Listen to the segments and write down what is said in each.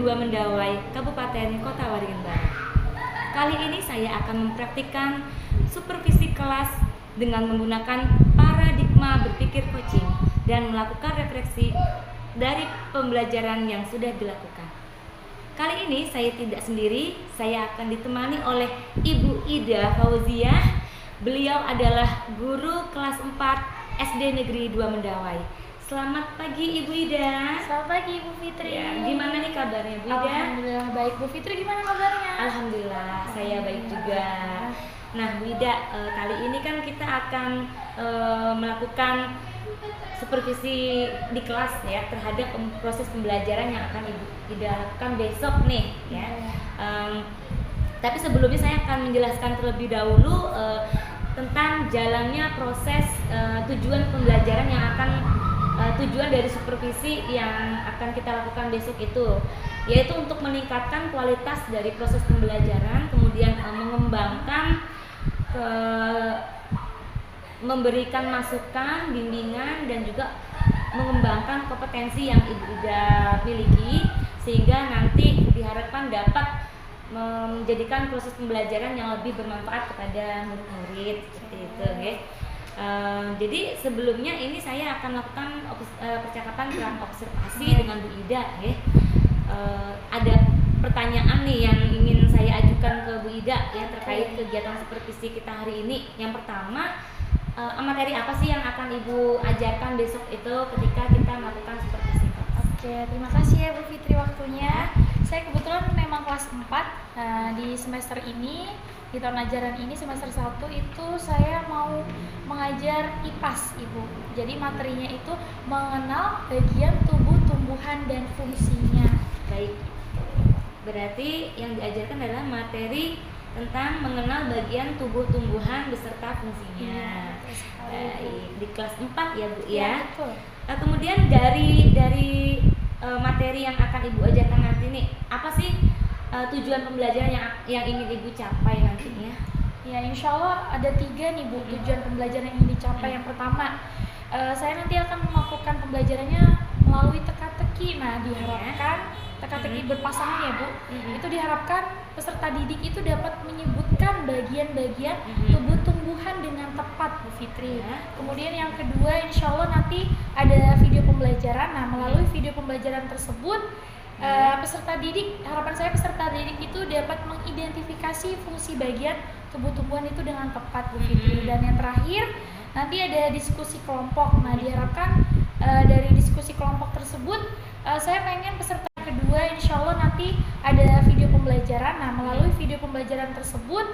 2 Mendawai, Kabupaten Kota Waringin Barat. Kali ini saya akan mempraktikkan supervisi kelas dengan menggunakan paradigma berpikir coaching dan melakukan refleksi dari pembelajaran yang sudah dilakukan. Kali ini saya tidak sendiri, saya akan ditemani oleh Ibu Ida Fauziah. Beliau adalah guru kelas 4 SD Negeri 2 Mendawai. Selamat pagi Ibu Ida. Selamat pagi Ibu Fitri. Ya, gimana nih kabarnya Bu Ida? Alhamdulillah baik. Bu Fitri gimana kabarnya? Alhamdulillah saya baik juga. Nah Bu Ida, kali ini kan kita akan melakukan supervisi di kelas ya terhadap proses pembelajaran yang akan Ibu Ida lakukan besok nih ya. Tapi sebelumnya saya akan menjelaskan terlebih dahulu tentang jalannya proses tujuan pembelajaran yang akan tujuan dari supervisi yang akan kita lakukan besok itu, yaitu untuk meningkatkan kualitas dari proses pembelajaran, kemudian mengembangkan memberikan masukan, bimbingan, dan juga mengembangkan kompetensi yang Ibu Ida miliki, sehingga nanti diharapkan dapat menjadikan proses pembelajaran yang lebih bermanfaat kepada murid-murid seperti itu ya. Jadi sebelumnya ini saya akan lakukan percakapan kurang observasi dengan Bu Ida ya. Ada pertanyaan nih yang ingin saya ajukan ke Bu Ida ya terkait kegiatan supervisi kita hari ini. Yang pertama, materi apa sih yang akan Ibu ajarkan besok itu ketika kita melakukan supervisi? Oke, terima kasih ya Bu Fitri waktunya. Saya kebetulan memang kelas 4 di semester ini, di tahun ajaran ini semester 1 itu saya mau mengajar IPAS Ibu. Jadi materinya itu mengenal bagian tubuh, tumbuhan, dan fungsinya. Baik, berarti yang diajarkan adalah materi tentang mengenal bagian tubuh tumbuhan beserta fungsinya. Baik, di kelas 4 ya Bu ya. Betul. Kemudian dari materi yang akan Ibu ajarkan nanti nih, apa sih tujuan pembelajaran yang ingin Ibu capai nantinya? Ya, insya Allah ada 3 nih Bu tujuan pembelajaran yang ingin dicapai. Yang pertama, saya nanti akan melakukan pembelajarannya melalui teka-teki. Nah, diharapkan teka-teki berpasangan ya Bu, itu diharapkan peserta didik itu dapat menyebutkan bagian-bagian tubuh tumbuhan dengan tepat Bu Fitri. Kemudian yang kedua, insya Allah nanti ada video pembelajaran. Nah, melalui video pembelajaran tersebut peserta didik, harapan saya peserta didik itu dapat mengidentifikasi fungsi bagian tubuh tumbuhan itu dengan tepat Bu Fitri. Dan yang terakhir, nanti ada diskusi kelompok. Nah, diharapkan dari diskusi kelompok tersebut saya pengen peserta kedua insya Allah nanti ada video pembelajaran. Nah, melalui video pembelajaran tersebut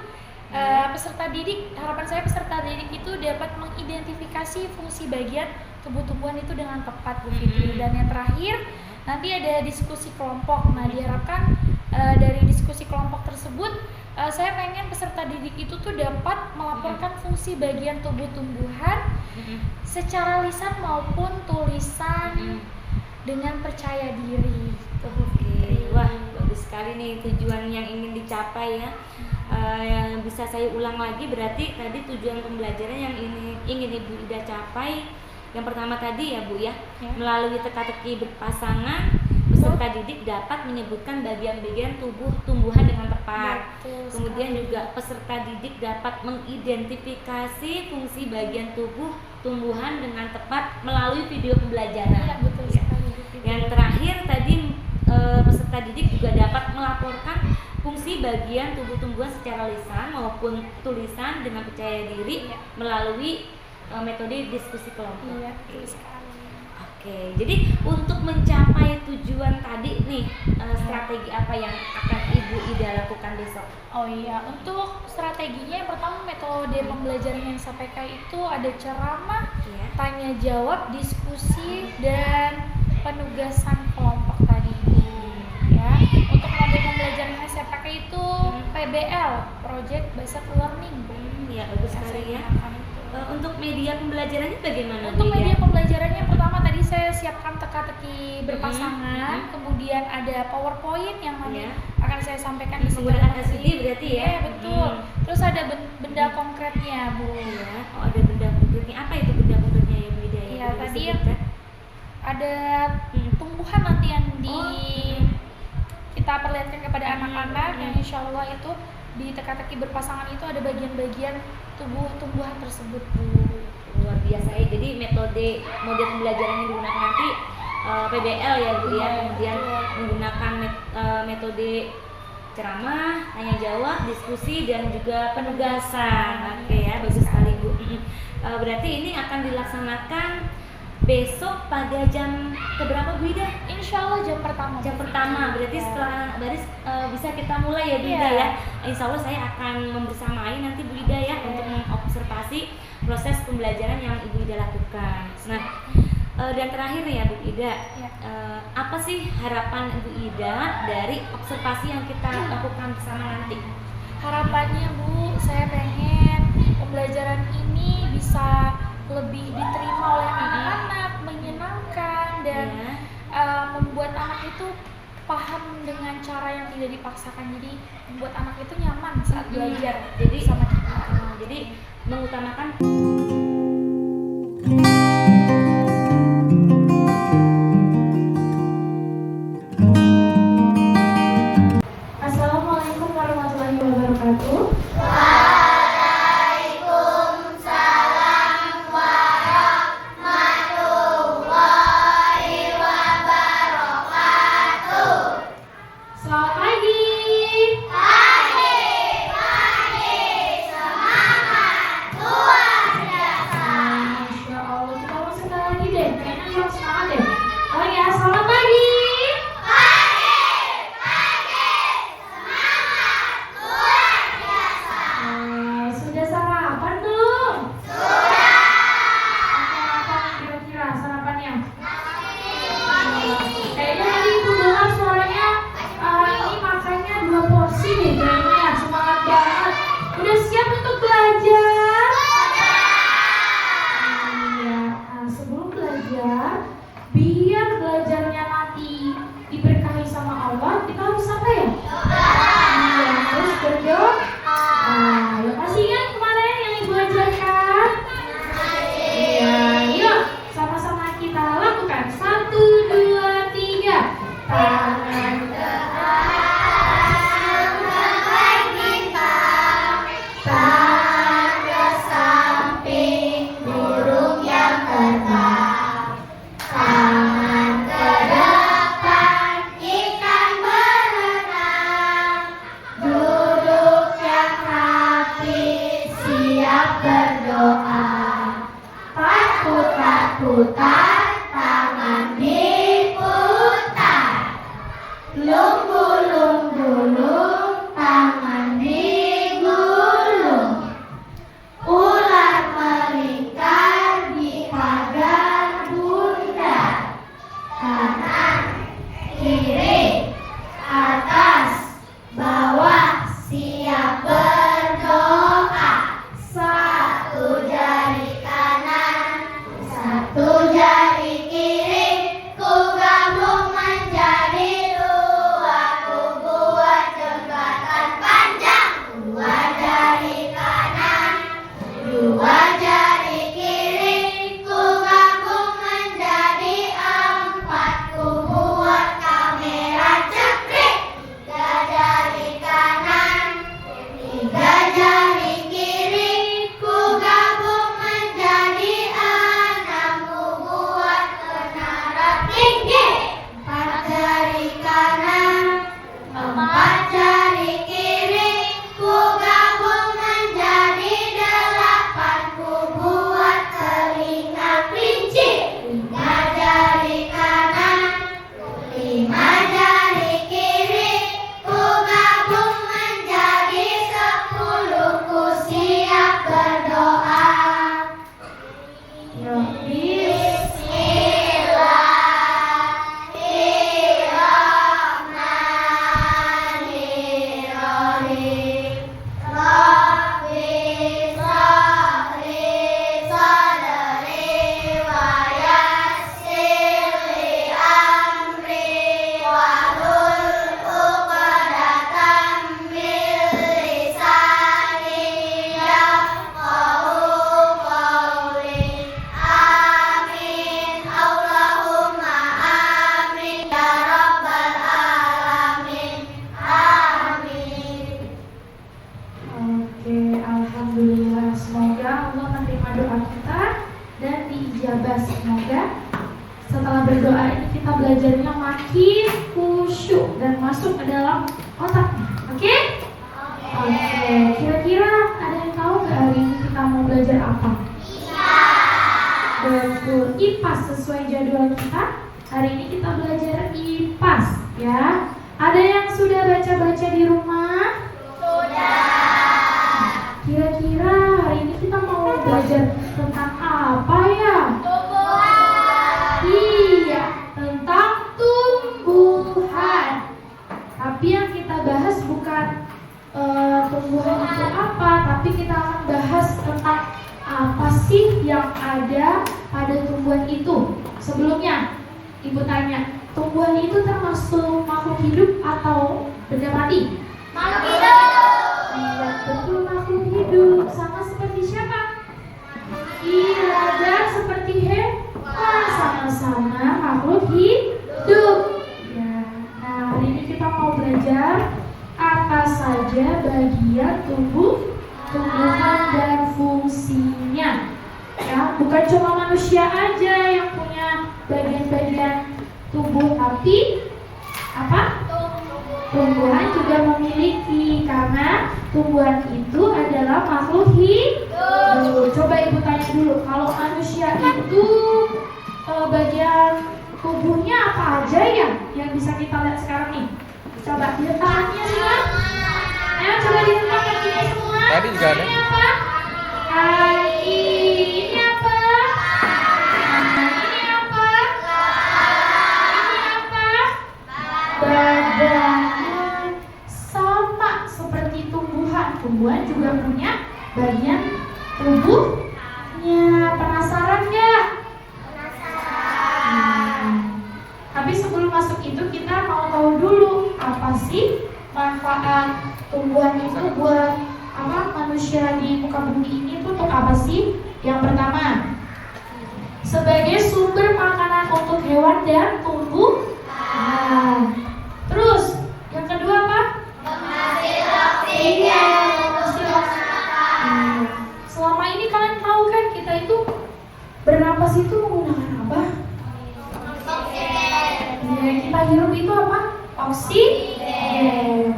peserta didik, harapan saya peserta didik itu dapat mengidentifikasi fungsi bagian tubuh tumbuhan itu dengan tepat Bu Fitri. Dan yang terakhir, nanti ada diskusi kelompok. Nah, diharapkan dari diskusi kelompok tersebut saya pengen peserta didik itu tuh dapat melaporkan fungsi bagian tubuh tumbuhan secara lisan maupun tulisan dengan percaya diri. Oke, wah bagus sekali nih tujuan yang ingin dicapai ya. Yang bisa saya ulang lagi, berarti tadi tujuan pembelajaran yang ingin Ibu Ida capai, yang pertama tadi ya Bu ya, melalui teka-teki berpasangan, peserta didik dapat menyebutkan bagian-bagian tubuh tumbuhan dengan tepat. Kemudian juga peserta didik dapat mengidentifikasi fungsi bagian tubuh tumbuhan dengan tepat melalui video pembelajaran. Ya, betul sekali. Yang terakhir tadi peserta didik juga dapat melaporkan fungsi bagian tubuh tumbuhan secara lisan maupun tulisan dengan percaya diri melalui metode diskusi kelompok. Iya, betul sekali. Oke, jadi untuk mencapai tujuan tadi nih, strategi apa yang akan Ibu Ida lakukan besok? Oh iya, untuk strateginya yang pertama metode pembelajaran yang saya pakai itu ada ceramah, tanya jawab, diskusi, dan penugasan kelompok tadi. Ya, untuk metode pembelajaran yang saya pakai itu PBL, Project Based Learning. Ya, bagus sekali ya. Untuk media pembelajarannya bagaimana? Untuk media pembelajarannya pertama tadi saya siapkan teka-teki berpasangan, kemudian ada PowerPoint yang mana akan saya sampaikan di menggunakan LCD berarti ya? Betul. Terus ada benda konkretnya Bu. Ya. Oh, ada benda konkretnya. Apa itu benda konkretnya ya Bu Ida? Iya, tadi yang ada tumbuhan nanti yang kita perlihatkan kepada anak-anak yang insya Allah itu di teka-teki berpasangan itu ada bagian-bagian tubuh tumbuhan tersebut, Bu. Luar biasa ya. Jadi model pembelajaran yang digunakan nanti PBL ya Bu ya, kemudian menggunakan metode ceramah, tanya jawab, diskusi dan juga penugasan. Oke ya, bagus sekali Bu. Berarti ini akan dilaksanakan besok pada jam keberapa Bu Ida? Insya Allah jam pertama. Jam pertama, berarti setelah anak baris bisa kita mulai ya Bu Ida ya. Insya Allah saya akan membersamai nanti Bu Ida ya untuk mengobservasi proses pembelajaran yang Ibu Ida lakukan. Nah, dan terakhir nih ya Bu Ida, apa sih harapan Ibu Ida dari observasi yang kita lakukan bersama nanti? Harapannya Bu, saya pengen pembelajaran ini bisa lebih diterima oleh anak-anak, menyenangkan dan membuat anak itu paham dengan cara yang tidak dipaksakan. Jadi membuat anak itu nyaman saat belajar. Jadi sama kita. Jadi mengutamakan Assalamualaikum warahmatullahi wabarakatuh. Biar belajarnya nanti diberkahi sama Allah, kita harus apa ya? Iya, harus berdoa. Ya masih ingat kemarin yang Ibu ajarkan? Iya, yuk sama-sama kita lakukan. 1, 2, 3. Tangan ke atas, sampai bintang. Tangan ke samping, burung yang terbang. Tangan ke depan, ikan berenang. Duduk yang rapi, siap berdoa. Putar-putar, tangan diputar. Lung-gulung-gulung, tangan digulung. Ular melingkar di pagar bundar. Kanan, kiri, atas, bawah, siap berdoa. 1 jari kanan, 1 jari kiri, ku gabung menjadi 2, ku buat contoh belajarnya makin khusyuk dan masuk ke dalam otaknya. Oke? Oke. Kira-kira ada yang tahu nggak hari ini kita mau belajar apa? Betul, IPAS sesuai jadwal kita. Hari ini kita belajar IPAS, ya. Ada yang sudah baca-baca di rumah? Kira-kira hari ini kita mau belajar tentang apa ya? Iya, tentang tumbuhan. Tapi yang kita bahas bukan tumbuhan itu apa, tapi kita akan bahas tentang apa sih yang ada pada tumbuhan itu. Sebelumnya, Ibu tanya, tumbuhan itu termasuk makhluk hidup atau benda mati? Makhluk hidup. Iya, betul, makhluk hidup. Sama seperti siapa? Iya, dan seperti hewan, sama-sama makhluk hidup. Ya, nah hari ini kita mau belajar apa saja bagian tumbuhan dan fungsinya. Ya, bukan cuma manusia aja yang punya bagian-bagian tubuh, tapi apa? Tumbuhan juga memiliki, karena tumbuhan itu adalah makhluk hidup. Coba Ibu tanya dulu, kalau manusia itu bagian tubuhnya apa aja ya yang bisa kita lihat sekarang nih? Coba lihat tangannya semua. Ayo coba dibuka kakinya semua. Tadi juga ada. Ini apa? Kaki. Ini apa? Ini apa? Ini apa? Badan. Sama seperti tumbuhan. Tumbuhan juga punya bagian tubuhnya. Penasaran nggak? Tapi sebelum masuk itu kita mau tahu dulu apa sih manfaat tumbuhan itu buat apa manusia di muka bumi ini itu untuk apa sih? Yang pertama, sebagai sumber makanan untuk hewan dan tumbuh. Terus yang kedua apa? Iya, menghasil oksigen. Selama ini kalian tahu kan kita itu bernapas itu menggunakan apa? Ya, kita hirup itu apa? Oksigen.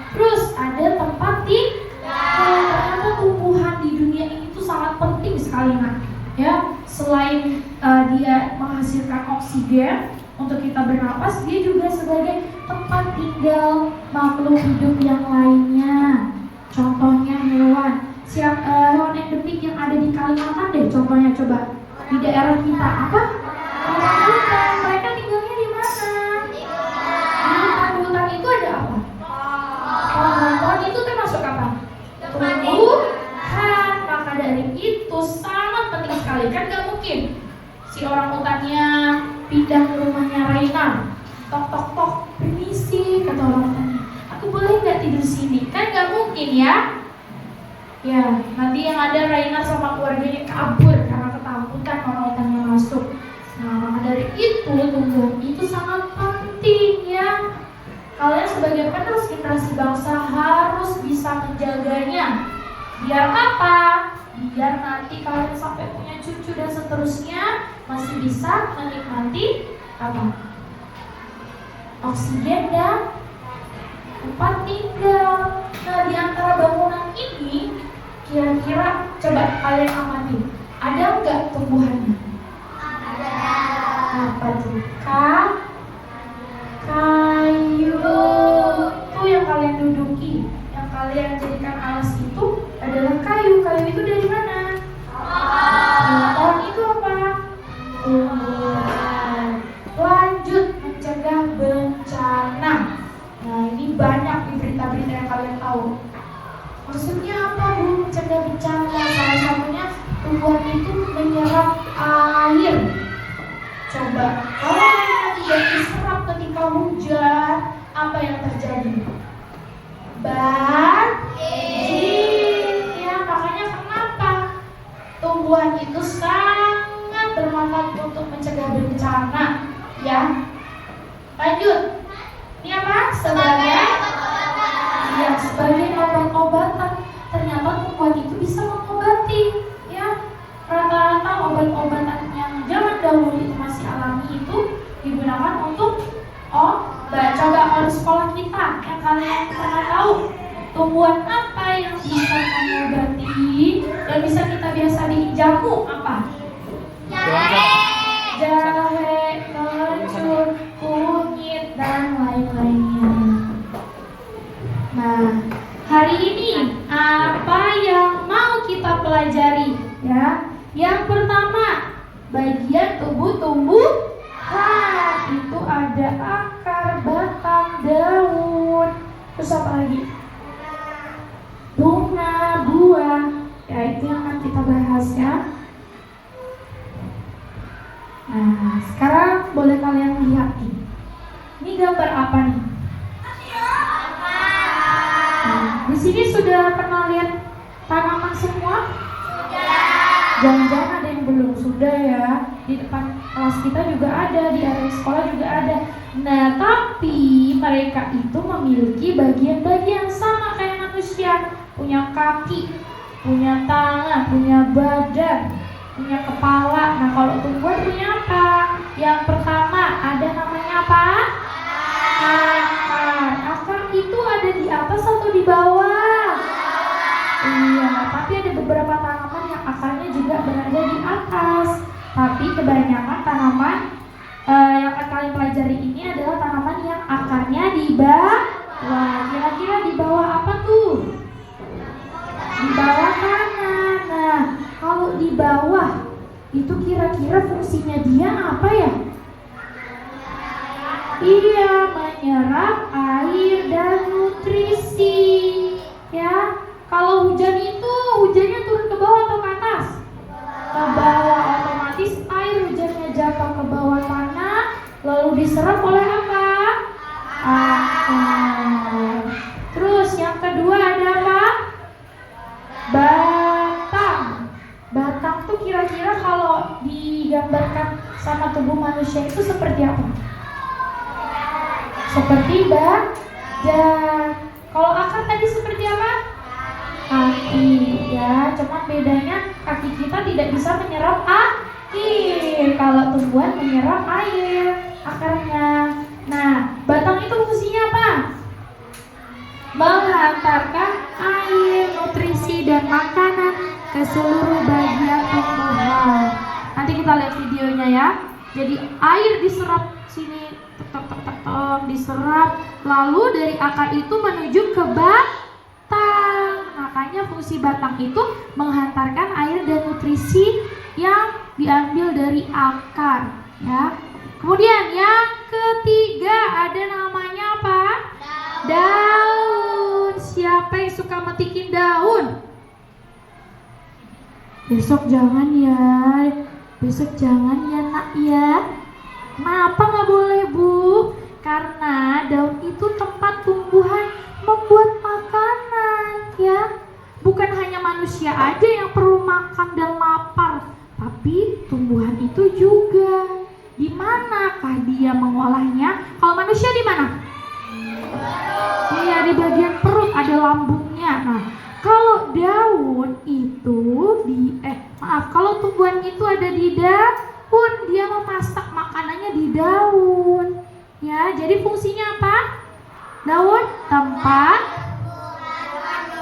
Terus ada tempat ternyata tumbuhan di dunia ini tuh sangat penting sekali, nak. Ya, selain dia menghasilkan oksigen untuk kita bernapas, dia juga sebagai tempat tinggal makhluk hidup yang lainnya. Contohnya hewan. Hewan endemik yang ada di Kalimantan deh, contohnya coba di daerah kita apa? Hutan. Mereka tinggalnya di mana? Di hutan itu ada apa? Pohon itu termasuk apa? Tumbuhan. Maka dari itu sangat penting sekali. Kan gak mungkin si orang hutannya pindah ke rumahnya Raina. Tok tok tok, permisi, kata orang hutannya, aku boleh nggak tidur sini? Kan gak mungkin ya. Ya, nanti yang ada Raina sama keluarganya kabur karena ketakutan orang hutannya masuk. Nah, maka dari itu tumbuhan itu sangat penting ya. Kalian sebagai penerus generasi bangsa harus bisa menjaganya. Biar apa? Biar nanti kalian sampai punya cucu dan seterusnya masih bisa menikmati apa? Oksigen dan tempat tinggal. Nah, di antara bangunan ini kira-kira coba kalian amati, ada nggak tumbuhannya? Apa tuh? Kayu. Itu yang kalian duduki, yang kalian jadikan alas itu adalah kayu. Kayu itu dari mana? Pohon itu apa? Tumbuhan. Lanjut, mencegah bencana. Nah, ini banyak di berita-berita yang kalian tahu. Maksudnya apa, Bu? Mencegah bencana. Salah satunya tumbuhan itu menyerap air. Coba, kalau mereka tidak diserap ketika hujan, apa yang terjadi? Banjir. Ya, makanya kenapa tumbuhan itu sangat bermanfaat untuk mencegah bencana. Ya, lanjut. Ini apa? Sebagai obat-obatan. Ternyata tumbuhan itu bisa mengobati. Ya, rata-rata obat-obatan yang zaman dahulu itu masih alami itu digunakan tumbuhan apa yang bisa mengobati, yang bisa kita biasa bikin jamu apa? Jahe, kencur, kunyit, dan lain-lainnya. Nah, hari ini apa yang mau kita pelajari? Ya, yang pertama, bagian tubuh tumbuhan. Itu ada akar, batang, daun. Terus apa lagi? Bunga, buah. Ya, itu yang akan kita bahas ya. Nah, sekarang boleh kalian lihat nih. Ini gambar apa nih? Nah, di sini sudah pernah lihat tanaman semua? Jangan-jangan ada yang belum. Sudah ya. Di depan kelas kita juga ada, di area sekolah juga ada. Nah, tapi mereka itu memiliki bagian-bagian sama kayak manusia. Punya kaki, punya tangan, punya badan, punya kepala. Nah, kalau tumbuhan punya apa? Yang pertama ada namanya apa? Akar. Akar itu ada di atas atau di bawah? Iya, tapi ada beberapa tanaman yang akarnya juga berada di atas. Tapi kebanyakan tanaman yang akan kalian pelajari ini adalah tanaman yang akarnya di bawah. Kira-kira di bawah apa tuh? Di bawah tanah. Nah, kalau di bawah itu kira-kira fungsinya dia apa ya? Iya, menyerap air dan nutrisi. Ya, kalau hujan itu hujannya turun ke bawah atau ke atas? Ke bawah. Otomatis air hujannya jatuh ke bawah tanah, lalu diserap oleh apa? Akar. Terus yang kedua ada apa? Batang. Batang tuh kira-kira kalau digambarkan sama tubuh manusia itu seperti apa? Seperti badan. Kalau akar tadi seperti apa? Kaki ya, cuma bedanya kaki kita tidak bisa menyerap air. Kalau tumbuhan menyerap air akarnya. Nah, batang itu fungsinya apa? Menghantarkan air, nutrisi, dan makanan ke seluruh bagian tumbuhan. Nanti kita lihat videonya ya. Jadi air diserap sini, diserap, lalu dari akar itu menuju ke batang. Makanya fungsi batang itu menghantarkan air dan nutrisi yang diambil dari akar ya. Kemudian yang ketiga ada namanya apa? Daun. Siapa yang suka metikin daun? Besok jangan ya. Besok jangan ya nak ya. Kenapa nggak boleh bu? Karena daun itu tempat tumbuhan membuat makanan ya. Bukan hanya manusia aja yang perlu makan dan lapar, tapi tumbuhan itu juga. Di manakah dia mengolahnya? Kalau manusia di mana? Iya, di bagian perut ada lambungnya. Nah, kalau daun itu kalau tumbuhan itu ada di daun, dia memasak makanannya di daun. Ya, jadi fungsinya apa? Daun tempat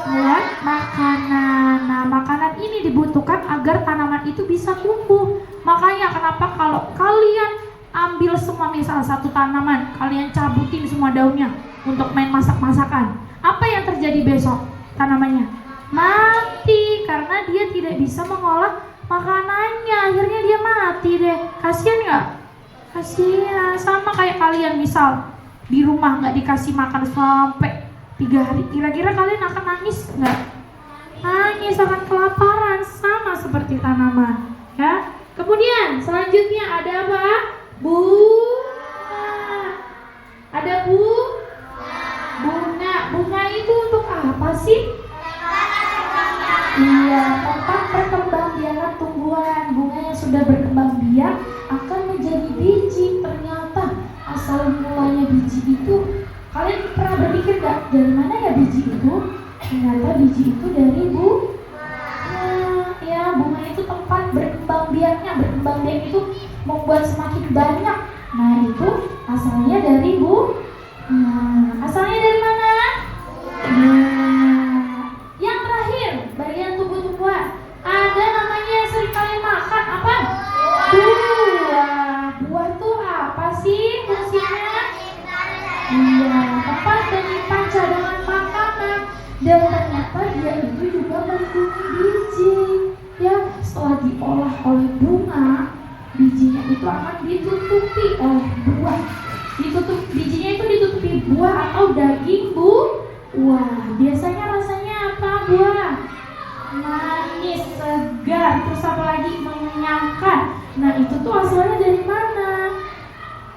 buat makanan. Nah, makanan ini dibutuhkan agar tanaman itu bisa tumbuh. Makanya kenapa kalau kalian ambil semua misal satu tanaman, kalian cabutin semua daunnya untuk main masak-masakan, apa yang terjadi besok? Tanamannya mati karena dia tidak bisa mengolah makanannya. Akhirnya dia mati deh. Kasian nggak? Kasian. Sama kayak kalian misal di rumah nggak dikasih makan sampai 3 hari, kira-kira kalian akan nangis nggak? Nangis, akan kelaparan, sama seperti tanaman ya. Kemudian selanjutnya ada apa? Bunga. Ada bunga. Bunga itu untuk apa sih? Iya, tempat perkembangbiakan tumbuhan. Bunga yang sudah berkembang biak akan menjadi biji. Ternyata asal mulanya biji itu, kalian pernah berpikir gak dari mana ya biji itu? Ternyata biji itu dari bunga. Ya, bunga itu tempat berkembang biaknya. Berkembang biak itu membuat semakin banyak. Nah, itu asalnya dari bunga. Asalnya dari mana? Bunga. dia tempat menyimpan cadangan makanan, dan ternyata dia itu juga melindungi biji. Ya, setelah diolah oleh bunga, bijinya itu akan ditutupi oleh buah. Bijinya itu ditutupi buah atau daging buah. Biasanya rasanya apa buah? Manis, segar, terus apa lagi? Mengenyangkan. Nah, itu tuh asalnya dari mana?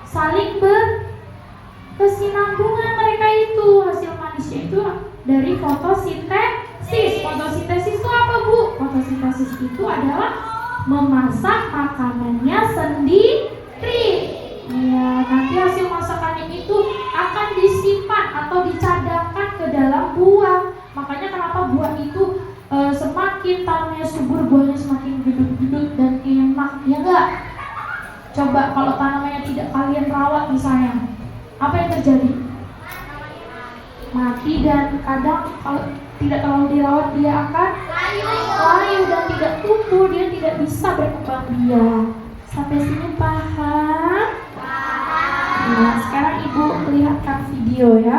Saling berkesinambungan mereka itu. Hasil manisnya itu dari fotosintesis. Fotosintesis itu apa, Bu? Fotosintesis itu adalah memasak makanannya sendiri. Ya, nanti hasil masakannya itu akan disimpan atau dicadangkan ke dalam buah. Makanya kenapa buah itu semakin tanamnya subur, buahnya semakin gedut-gedut dan enak, ya enggak? Coba kalau tanamannya tidak kalian rawat misalnya, apa yang terjadi? Mati, dan kadang kalau tidak terlalu dirawat dia akan layu dan tidak tumbuh, dia tidak bisa berkembang biak. Sampai sini paham? Nah, sekarang Ibu lihatkan video ya.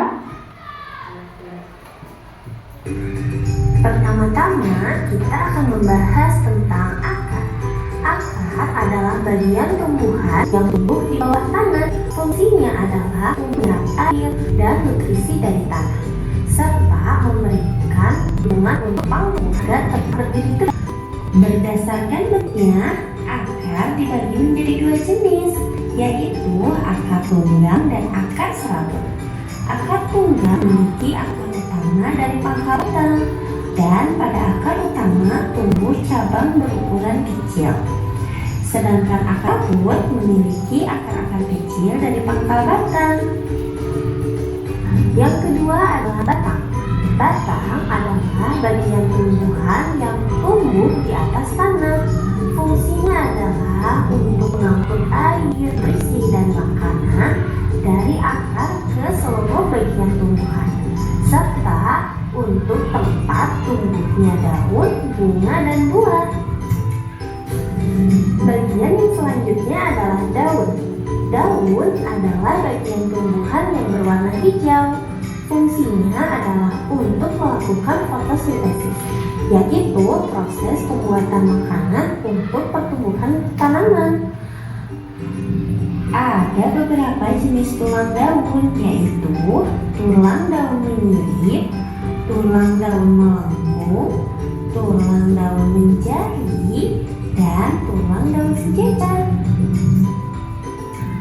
Pertama-tama kita akan membahas tentang akar. Akar adalah bagian tumbuhan yang tumbuh di bawah tanah. Fungsinya adalah menyerap air dan nutrisi dari tanah, serta memberikan dukungan untuk tumbuh agar tetap berdiri tegak. Berdasarkan bentuknya, akar dibagi menjadi dua jenis, yaitu akar tunggang dan akar serabut. Akar tunggang memiliki akar utama dari pangkal batang, dan pada akar utama tumbuh cabang berukuran kecil. Sedangkan akar serabut memiliki akar-akar kecil dari pangkal batang. Yang kedua adalah batang. Batang adalah bagian tumbuhan yang tumbuh di atas tanah. Fungsinya adalah untuk mengangkut air, bersih, dan makanan dari akar ke seluruh bagian tumbuhan, serta untuk tempat tumbuhnya daun, bunga, dan buah. Bagian yang selanjutnya adalah daun. Daun adalah bagian tumbuhan yang berwarna hijau. Fungsinya adalah untuk melakukan fotosintesis, yaitu proses pembuatan makanan untuk pertumbuhan tanaman. Ada beberapa jenis tulang daun, yaitu tulang daun menyirip, tulang daun melengkung, tulang daun menjadi, dan tulang daun sejajar.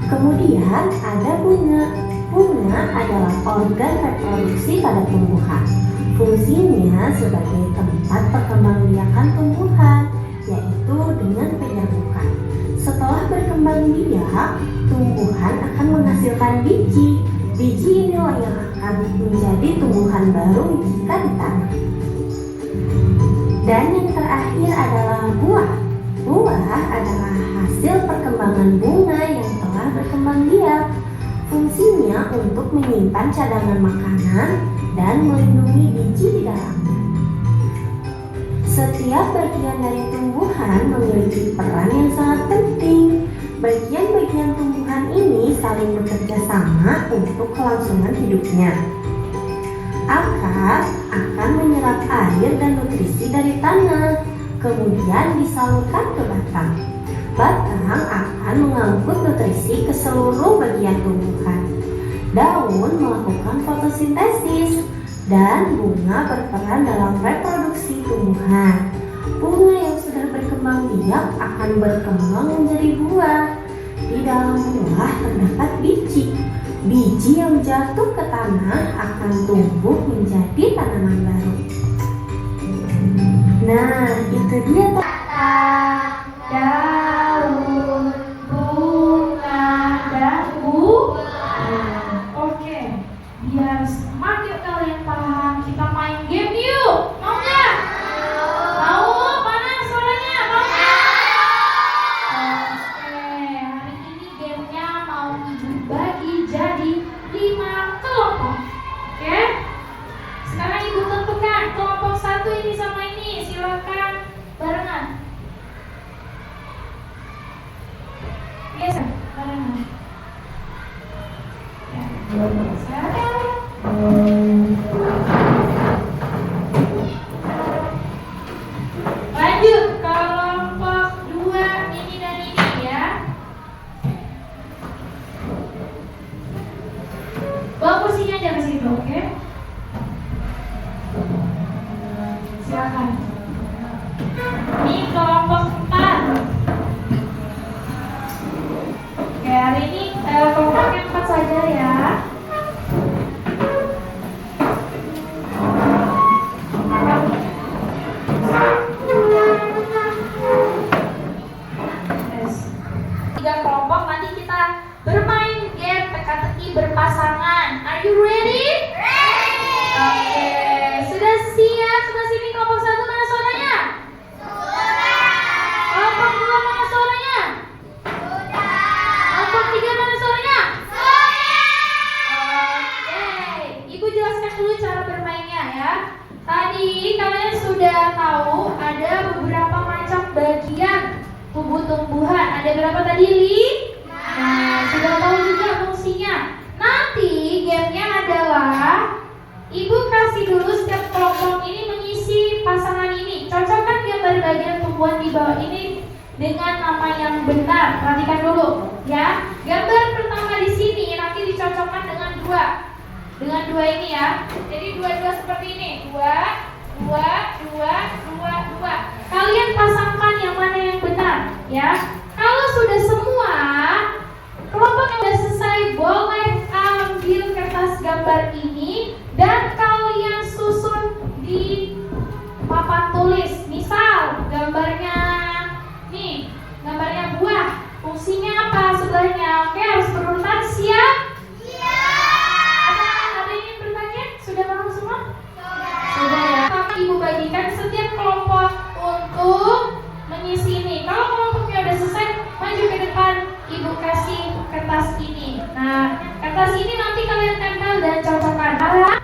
Kemudian ada bunga. Bunga adalah organ reproduksi pada tumbuhan. Fungsinya sebagai tempat perkembangbiakan tumbuhan, yaitu dengan penyerbukan. Setelah berkembang biak, tumbuhan akan menghasilkan biji. Biji inilah yang akan menjadi tumbuhan baru jika ditanam. Dan yang terakhir adalah buah. Buah adalah hasil perkembangan bunga yang telah berkembang biak. Fungsinya untuk menyimpan cadangan makanan dan melindungi biji di dalamnya. Setiap bagian dari tumbuhan memiliki peran yang sangat penting. Bagian-bagian tumbuhan ini saling bekerja sama untuk kelangsungan hidupnya. Akar akan menyerap air dan nutrisi dari tanah, kemudian disalurkan ke batang. Batang akan mengangkut nutrisi ke seluruh bagian tumbuhan. Daun melakukan fotosintesis, dan bunga berperan dalam reproduksi tumbuhan. Bunga yang sudah berkembang biak akan berkembang menjadi buah. Di dalam buah terdapat biji. Biji yang jatuh ke tanah akan tumbuh menjadi tanaman baru. Nah, itu dia daun, bunga, dan buah. Oke, biar semakin kalian paham, kita main game yuk. Mau nggak? Mau? Mana suaranya? Mau nggak? Oke, hari ini gamenya mau dibagi jadi 5 kelompok. Oke? Sekarang Ibu tentukan kelompok 1 ini sama ini. Silakan barengan. Biasa, barengan. Ya, 2, 3. Lanjut kelompok 2 ini dan ini ya. Bawa kursinya aja ke situ, oke? Silakan. Ini kelompok 4. Oke, hari ini kelompok yang 4 saja ya. Tiga kelompok, nanti kita bermain game teka-teki berpasangan. Are you ready? Oke, sudah siap? Sebelah sini kelompok 1 mana suaranya? Kelompok 2 mana suaranya? Kelompok 3 mana suaranya? Oke, Ibu jelaskan dulu cara bermainnya ya. Tadi kalian sudah tahu ada beberapa macam bagian tubuh tumbuhan. Ada berapa tadi, Li? Nah, sudah tahu juga fungsinya. Nanti gamenya adalah Ibu kasih dulu setiap kelompok ini mengisi pasangan ini. Cocokkan gambar bagian tumbuhan di bawah ini dengan nama yang benar. Perhatikan dulu ya. Gambar pertama di sini nanti dicocokkan dengan dua ini ya. Jadi dua seperti ini. Dua. Kalian pasangkan yang mana yang benar ya. Kalau sudah semua kelompok yang sudah selesai, boleh ambil kertas gambar ini dan kalian susun di papan tulis. Misal gambarnya nih, gambarnya buah. Fungsinya apa sebelahnya? Oke, harus berurutan. Siap? Ada yang ingin bertanya? Sudah paham semua? Sudah ya. Ibu bagikan setiap kelompok untuk mengisi ini. Kalau kelompoknya udah selesai, maju ke depan. Ibu kasih kertas ini. Nah, kertas ini nanti kalian tempel dan cocokkan. Paham?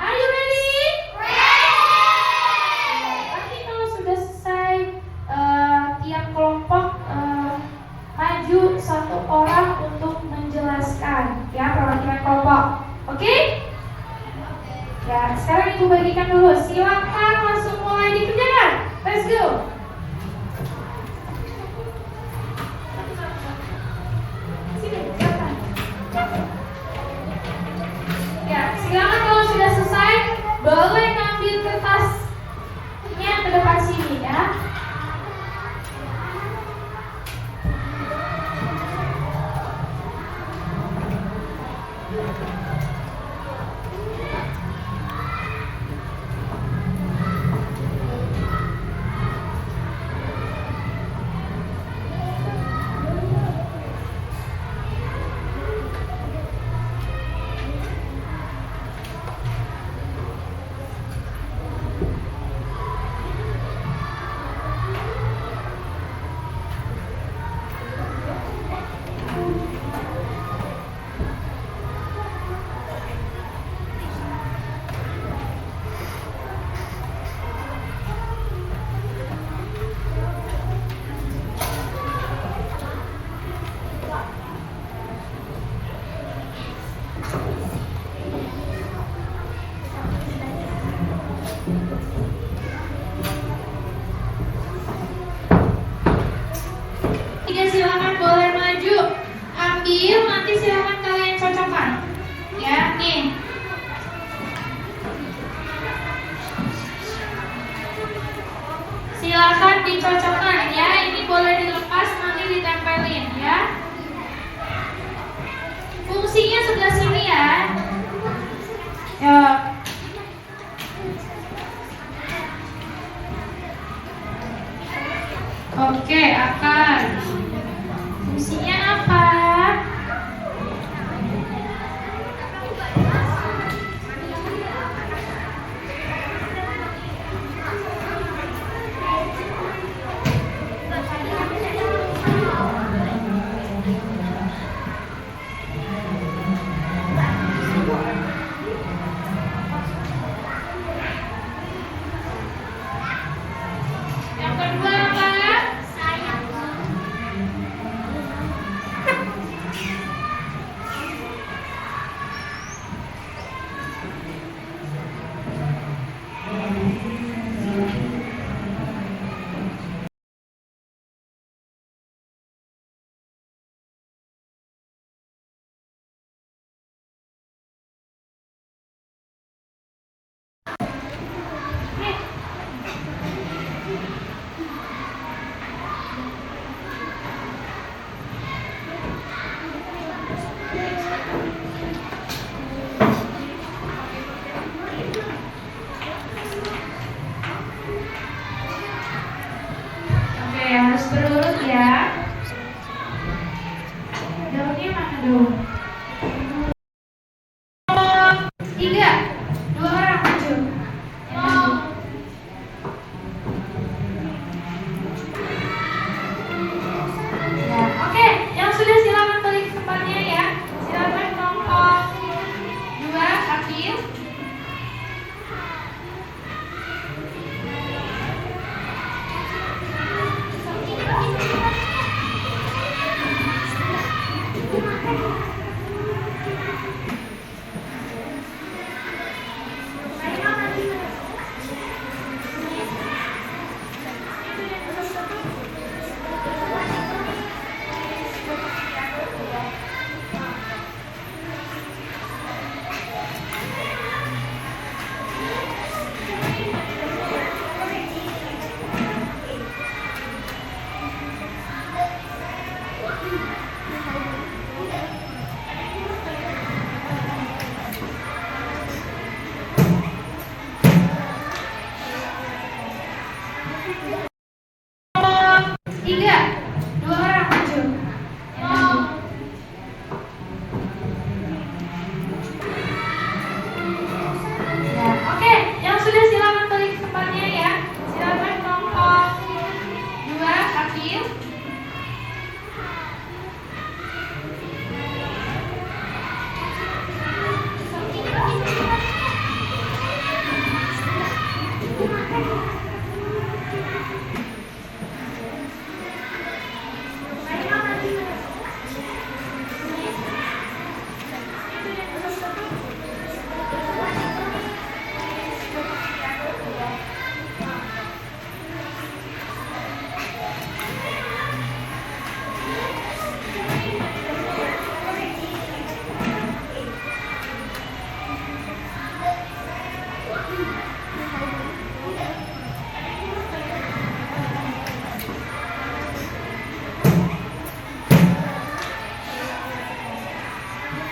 Are you ready? Nanti kalau sudah selesai, tiap kelompok maju satu orang untuk menjelaskan ya perwakilan kelompok. Oke? Ya, sekarang Ibu bagikan dulu. Silakan langsung mulai dikerjakan. Let's go. Sini, silakan. Ya, silakan kalau sudah selesai, boleh ngambil kertasnya ke depan sini ya.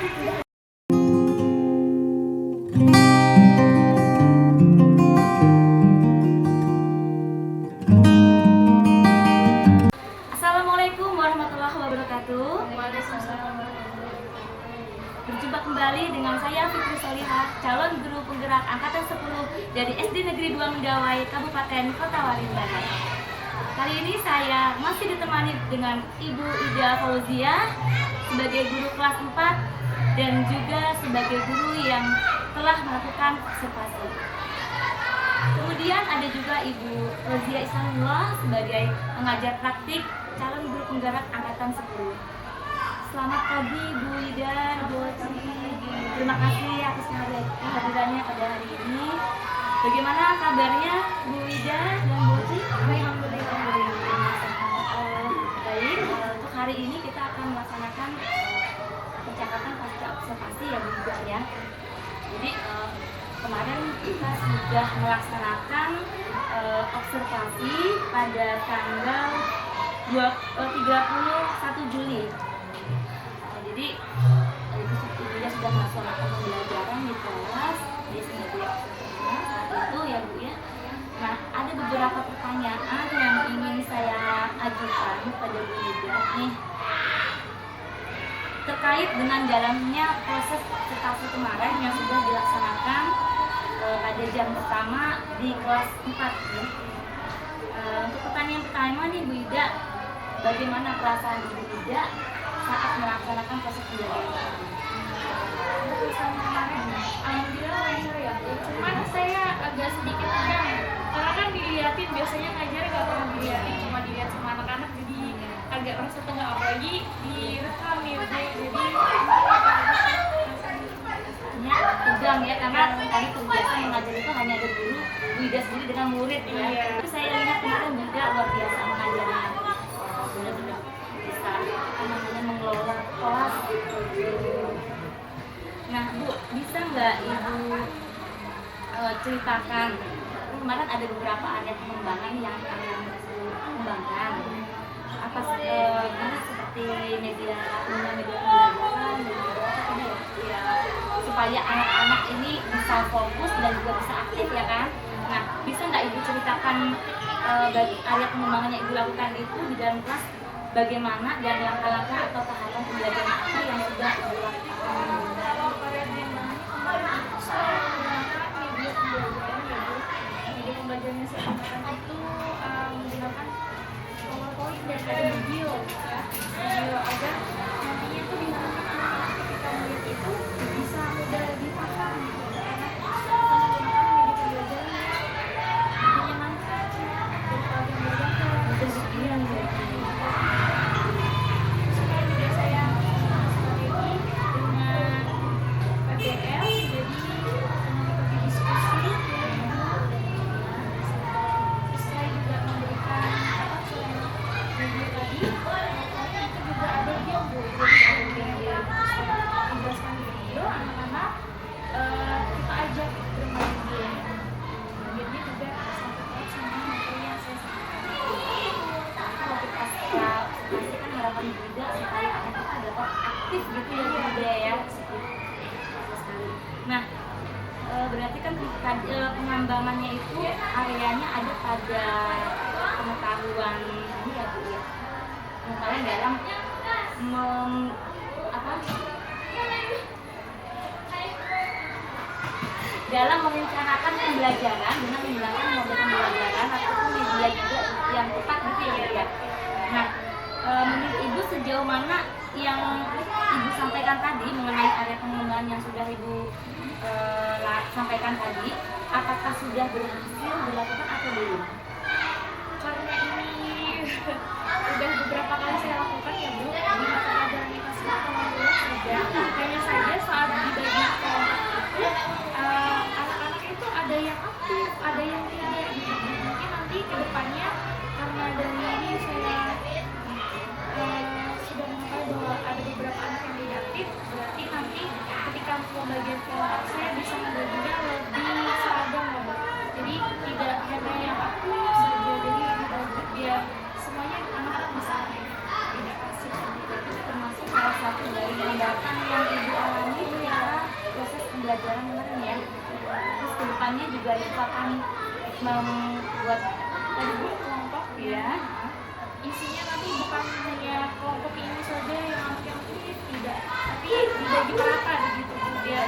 Assalamualaikum warahmatullahi wabarakatuh. Berjumpa kembali dengan saya Fitri Solihah, calon guru penggerak angkatan 10 dari SD Negeri 2 Mendawai, Kabupaten Kota Waringin. Kali ini saya masih ditemani dengan Ibu Ida Fauzia sebagai guru kelas 4 dan juga sebagai guru yang telah melakukan observasi. Kemudian ada juga Ibu Rozia Isanullah sebagai pengajar praktik calon guru penggerak angkatan 10. Selamat pagi Bu Ida, Bu Oci. Terima kasih atas kehadirannya pada hari ini. Bagaimana kabarnya Bu Ida dan Bu Oci? Alhamdulillah. Baik, untuk hari ini kita akan melaksanakan percakapan pasca observasi ya Bu Ida ya. Jadi kemarin kita sudah melaksanakan observasi pada tanggal 31 Juli. Jadi Ibu Ida sudah melaksanakan pembelajaran di kelas di sebagai observator saat itu ya Bu ya. Nah, ada beberapa pertanyaan yang ingin saya ajukan pada Bu Ida nih terkait dengan jalannya proses observasi kemarin yang sudah dilaksanakan pada jam pertama di kelas 4 ya. Untuk pertanyaan pertama nih Bu Ida, bagaimana perasaan Ibu Ida saat melaksanakan proses pembelajaran? Alhamdulillah lancar ya Bu. Cuman saya agak sedikit tegang karena kan dilihatin, biasanya ngajar nggak pernah dilihatin, cuma dilihat sama anak-anak, jadi agak merasa tegang, apalagi direkam nih Bu. Jadi Tegang ya, karena tadi kebiasaan mengajar itu hanya ada guru, Bu Ida sendiri dengan murid ya. Iya. Tapi saya lihat kemarin Bu Ida luar biasa mengajarnya, benar-benar bisa mengelola kelas. Nah Bu, bisa nggak Ibu ceritakan, kemarin ada beberapa area pengembangan yang kalian kembangkan, apa ini seperti media pembelajaran dan juga ya, supaya anak-anak ini bisa fokus dan juga bisa aktif ya kan. Nah, bisa nggak Ibu ceritakan bagi area pengembangan yang Ibu lakukan itu di dalam kelas bagaimana dan langkah-langkah atau tahapan pembelajaran apa yang sudah Ibu lakukan? media pembelajarannya saya lakukan itu menggunakan PowerPoint dan ada video ya, video agar nantinya tuh diharapkan anak-anak ketika melihat itu bisa mudah dipaham gitu, karena kita menggunakan media pembelajaran yang menyenangkan dan kalian belajar mudah sekian gitu. Sekarang juga saya strategi dengan PBL, jadi mengikuti diskusi. Saya juga memberikan selain video tadi, itu juga ada video, jadi ada menjelaskan di video anak-anak kita ajak bermain game. Gamenya juga sampai sama materi yang saya sampaikan. Kalau kita pasti kan harapan juga supaya anak kita dapat aktif gitu ya Bu Ida ya. Nah, berarti kan pengembangannya itu areanya ada pada pengetahuan ini ya Bu ya. Pengetahuan dalam dalam merencanakan pembelajaran dengan menggunakan model pembelajaran ataupun media juga yang tepat gitu ya Bu ya. Nah, menurut Ibu sejauh mana yang Ibu sampaikan tadi mengenai area pengembangan yang sudah Ibu sampaikan tadi, apakah sudah berhasil dilakukan atau belum? Karena ini udah beberapa kali saya lakukan ya Bu, di mata pelajaran kelas 4 alhamdulillah sudah. Hanya saja saat dibagi kelompok itu anak-anak itu ada yang aktif, ada yang tidak. Mungkin nanti ke depannya karena dari ini saya sudah mengetahui bahwa ada beberapa anak yang tidak aktif, berarti nanti ketika pembagian kelompok saya bisa membaginya lebih seragam ya Bu. Jadi tidak hanya yang aktif saja, jadi biar semuanya anak-anak bisa aktif, tidak pasif sendiri. Termasuk salah satu dari hambatan yang Ibu alami kedepannya juga Ibu akan membuat tadi Bu kelompok ya. Isinya nanti bukan hanya kelompok ini saja yang anak-anak tidak, tapi dibagi merata begitu Bu. Ya,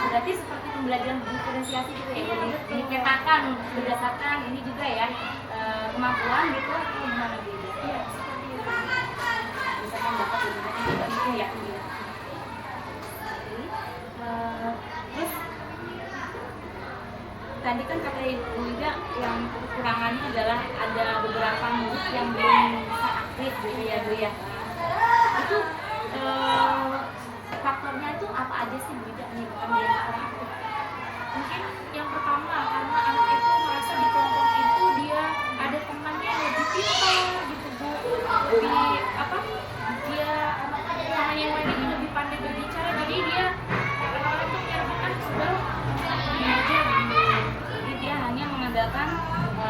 berarti seperti pembelajaran diferensiasi gitu ya. Dipetakan berdasarkan ini juga ya kemampuan gitu atau gimana Bu? Iya, seperti itu. Misalkan dapat gitu ya. Terus tadi kan kata Ibu juga yang kekurangannya adalah ada beberapa murid yang belum bisa aktif gitu ya Bu ya. Itu faktornya itu apa aja sih Bu nih bukan dia kurang aktif? Mungkin yang pertama karena anak itu merasa di kelompok itu dia ada temannya yang lebih pintar gitu Bu, lebih apa, dia teman yang lain ini lebih pandai berbicara, jadi dia orang-orang itu menyerahkan sudah ini aja gitu. Jadi dia hanya mengandalkan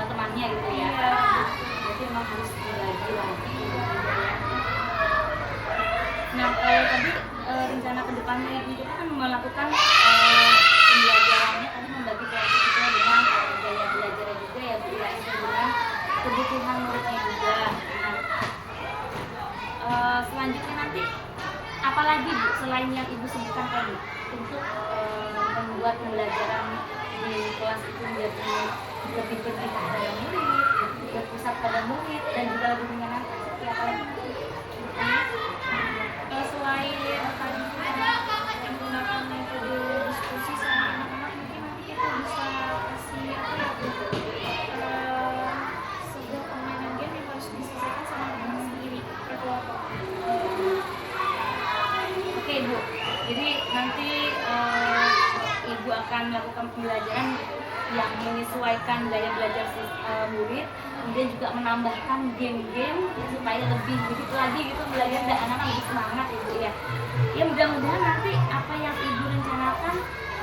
temannya gitu ya. Iya. Jadi emang harus dibagi lagi. Nah kalau tadi rencana kedepannya Ibu itu kan melakukan pembelajarannya tadi membagi kelompok itu dengan gaya belajarnya juga ya Bu ya, dengan kebutuhan muridnya juga. Nah, selanjutnya nanti apalagi Bu selain yang Ibu sebutkan tadi untuk membuat pembelajaran di kelas itu menjadi lebih berpihak pada murid, berpusat pada murid dan juga lebih menyenangkan seperti apa lagi? Selain tadi menggunakan metode diskusi sama anak-anak, mungkin nanti kita bisa kasih apa ya Bu, sebuah permainan game yang harus diselesaikan sama anak-anak sendiri per kelompok. Oke Bu, jadi nanti Ibu akan melakukan pembelajaran yang menyesuaikan gaya belajar murid, kemudian juga menambahkan game-game supaya lebih begitu lagi gitu belajar dan anak-anak lebih semangat Ibu ya. Ya mudah-mudahan nanti apa yang Ibu rencanakan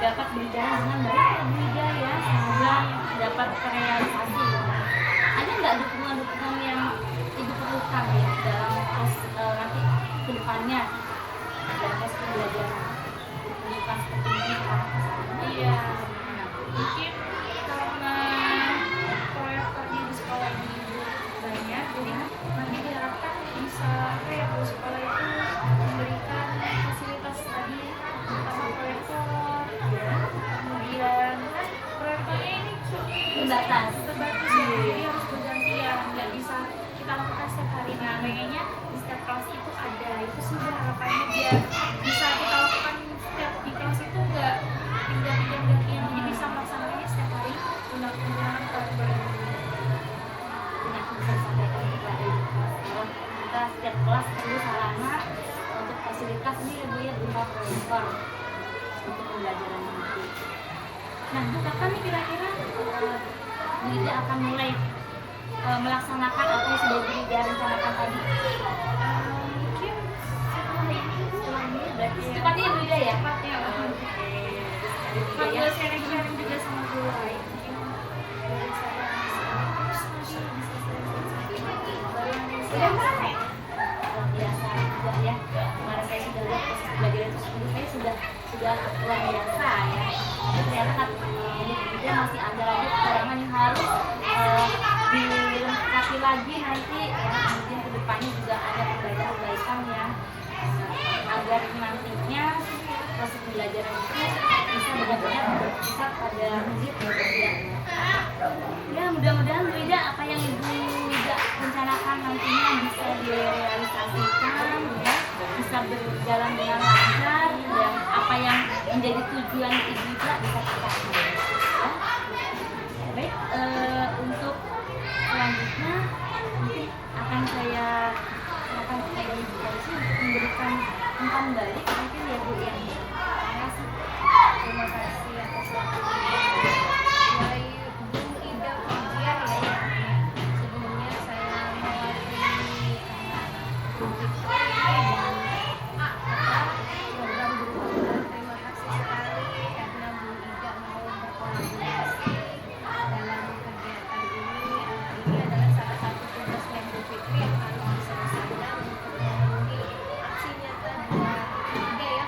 dapat berjalan dengan baik ya Bu Ida ya, semoga dapat terrealisasi. Ada nggak dukungan-dukungan yang Ibu perlukan ya dalam proses nanti kedepannya dalam proses pembelajaran? Bukan seperti ini karena Iya, mungkin karena proyektornya di sekolah ini banyak, jadi nanti diharapkan bisa apa ya Bu, sekolah itu memberikan fasilitas tadi, pertama proyektor, kemudian proyektornya ini terbatas. terbatas ya, jadi harus bergantian, nggak bisa kita lakukan setiap hari. Nah, pengennya di setiap kelas itu ada, itu sih Bu harapannya biar bisa kita lakukan setiap di kelas itu nggak pindah-pindah gantian, jadi bisa melaksanakannya setiap hari menggunakan proyektor. Yang bisa disampaikan kepada Ibu bahwa kita setiap kelas perlu sarana untuk fasilitas ini ya Bu ya, berupa proyektor untuk pembelajaran nanti. Nah Bu, kapan nih kira-kira Bu Ida akan mulai melaksanakan apa yang sudah Bu Ida rencanakan tadi? Mungkin setelah ini Berarti secepatnya ya Bu Ida ya? cepatnya sambil sharing-sharing juga sama guru lain, mungkin dari saya bisa Luar biasa juga ya. Kemarin saya sudah lihat proses pembelajaran itu sebenarnya sudah luar biasa ya. Tapi ternyata juga masih ada lagi kekurangan yang harus dilengkapi lagi nanti ya. Kemudian kedepannya juga ada perbaikan-perbaikan yang agar nantinya proses pembelajaran itu bisa benar-benar berpusat pada murid ya. Ya mudah-mudahan Bu Ida apa yang Ibu Ida rencanakan nantinya bisa direalisasikan ya, bisa berjalan dengan lancar dan apa yang menjadi tujuan Ibu Ida bisa tercapai ya. Baik, untuk selanjutnya mungkin akan saya kepada Ibu Polisi untuk memberikan umpan balik mungkin ya Bu ya. terima kasih atas waktunya dari Bu Ida Pujian ya. Sebelumnya saya mewakili program guru. Terima kasih sekali karena Bu Ida mau berkolaborasi dalam kegiatan ini. Ini adalah salah satu tugas yang Bu Fitri yang harus diselesaikan untuk memenuhi aksi nyata buat Bu Ida ya.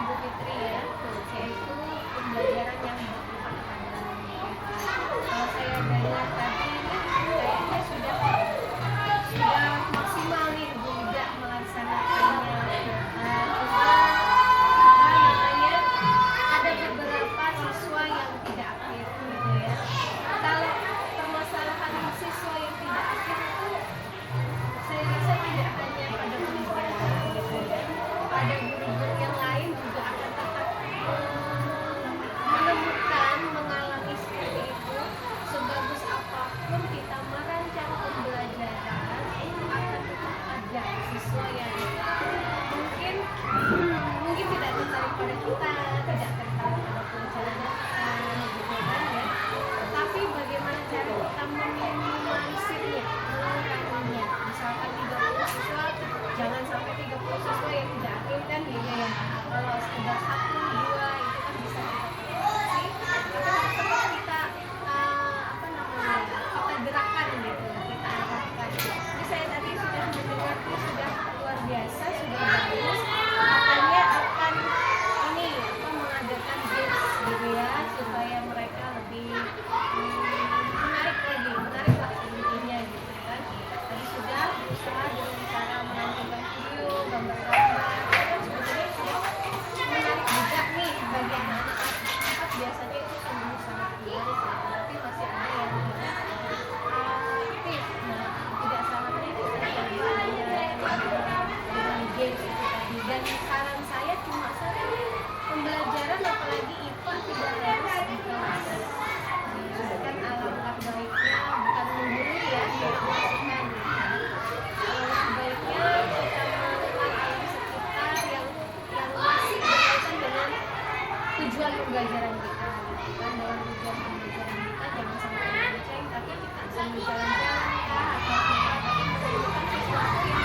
tujuan pembelajaran kita gitu kan. Dalam tujuan pembelajaran kita jangan sampai melenceng, tapi sambil jalan-jalan ya atau apa, tapi menemukan sesuatu yang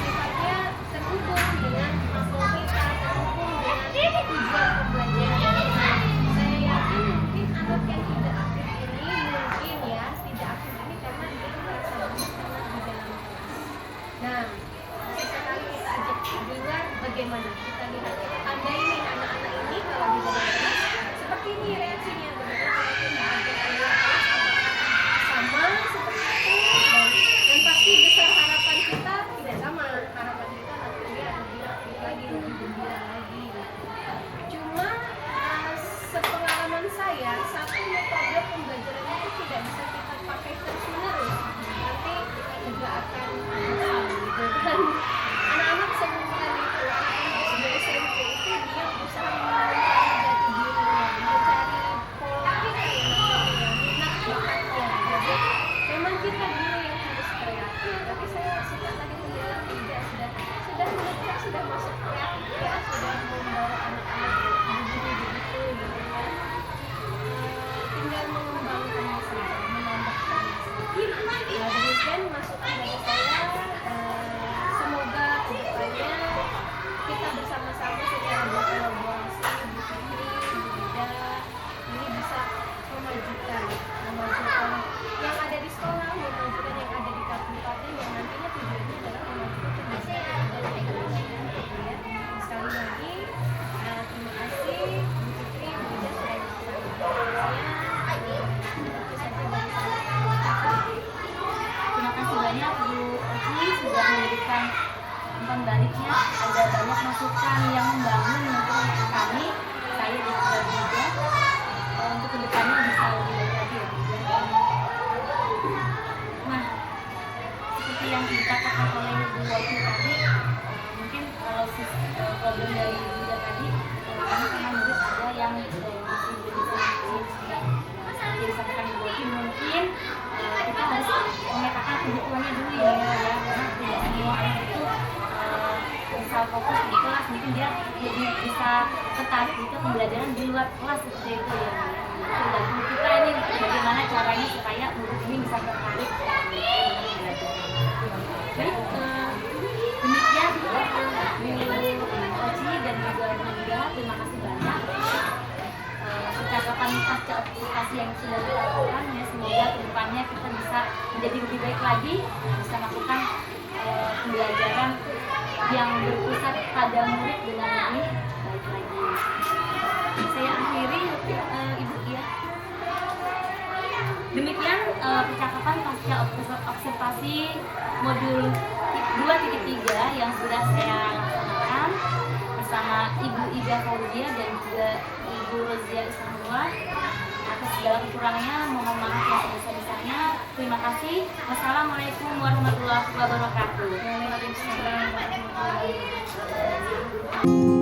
sifatnya terhubung dengan masalah kita, terhubung dengan tujuan pembelajaran. Saya yakin mungkin anak yang tidak aktif ini mungkin ya tidak aktif ini karena dia merasa banyak di dalam kelas. Nah, sesekali kita ajak dengar bagaimana kita lihat, kita tandain anak-anak ini kalau di dalam kelas seperti ini reaksinya, begitu kalau kita ajak keluar kelas sama seperti itu, dan pasti besar harapan kita tidak sama. Harapan kita nanti dia lebih aktif lagi, lebih gembira lagi. Cuma sepengalaman saya, satu metode pembelajaran itu tidak bisa kita pakai terus menerus, nanti kita juga akan bosan gitu kan. Anak-anak sebenarnya itu anak-anak SD SMP itu dia berusaha mencari jati dirinya, mencari pola kita yang minat bakatnya. Jadi memang kita dulu yang harus kreatif, tapi saya suka tadi menjelang tidak sudah menikah, sudah masuk kreatif ya, sudah membawa anak-anak begitu gitu kan. Tinggal mengembangkannya saja, menambahkannya saja. Demikian masukan dari saya. Semoga kedepannya kita bersama-sama secara berkolaborasi, Bu Fitri, Bu Ida, ini bisa memajukan yang ada di sekolah, memajukan yang ada di kabupaten, yang nantinya tujuannya adalah memajukan pembelajaran yang ada di Indonesia gitu ya. Sekali lagi terima kasih Bu Fitri, Bu Ida sudah Terima kasih banyak Bu Oci sudah memberikan umpan baliknya. Ada banyak masukan yang membangun untuk kami, saya dan juga untuk kedepannya bisa lebih baik lagi ya. Nah, seperti yang dikatakan oleh Bu Oci tadi, mungkin kalau problem dari Bu Ida tadi, karena mungkin ada yang masih bisa seperti disampaikan Bu Oci, mungkin kita harus memetakan kebutuhannya dulu ya, karena tidak semua anak itu bisa fokus di kelas, mungkin dia lebih bisa tertarik gitu pembelajaran di luar kelas seperti itu ya. Tergantung kita ini bagaimana caranya supaya murid ini bisa tertarik belajar. Baik, demikian Bu Oci dan juga Bu Ida, terima kasih banyak percakapan pasca observasi yang sudah kita lakukan ya. Semoga kedepannya kita bisa menjadi lebih baik lagi, bisa melakukan pembelajaran yang berpusat pada murid dengan lebih baik lagi. Saya akhiri Ibu ya. Demikian percakapan pasca observasi modul 2.3 yang sudah saya laksanakan bersama Ibu Ida Fauzia dan juga Ibu Rozia Islamullah. Atas segala kekurangannya mohon maaf yang sebesar-besarnya. Terima kasih. Wassalamualaikum warahmatullahi wabarakatuh. Waalaikumsalam warahmatullahi wabarakatuh.